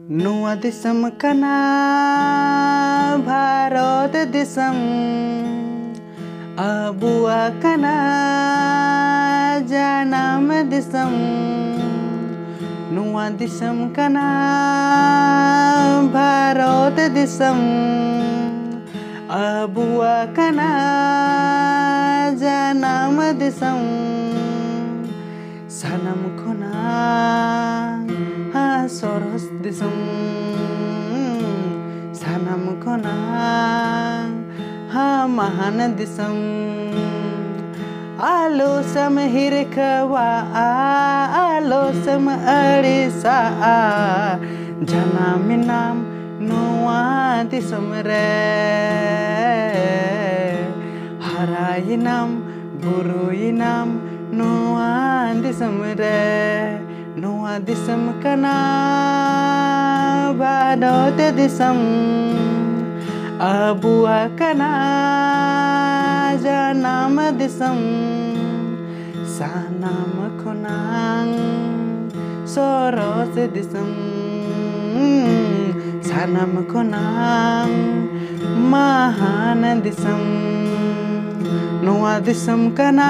Nua disam kana Bharat disam Abua kana Janam disam Nua disam kana Bharat disam Abua kana Janam disam Sanam kona Soros disam Sanam kona Mahan disam Alosam hirkawa Alosam arisa Janaminam Nua disam re Harayinam Buruyinam Nua disam re Nua disam kana Bharat disam Abua kana Janam disam Sanam konang Soros disam Sanam konang Mahan disam Nua disam kana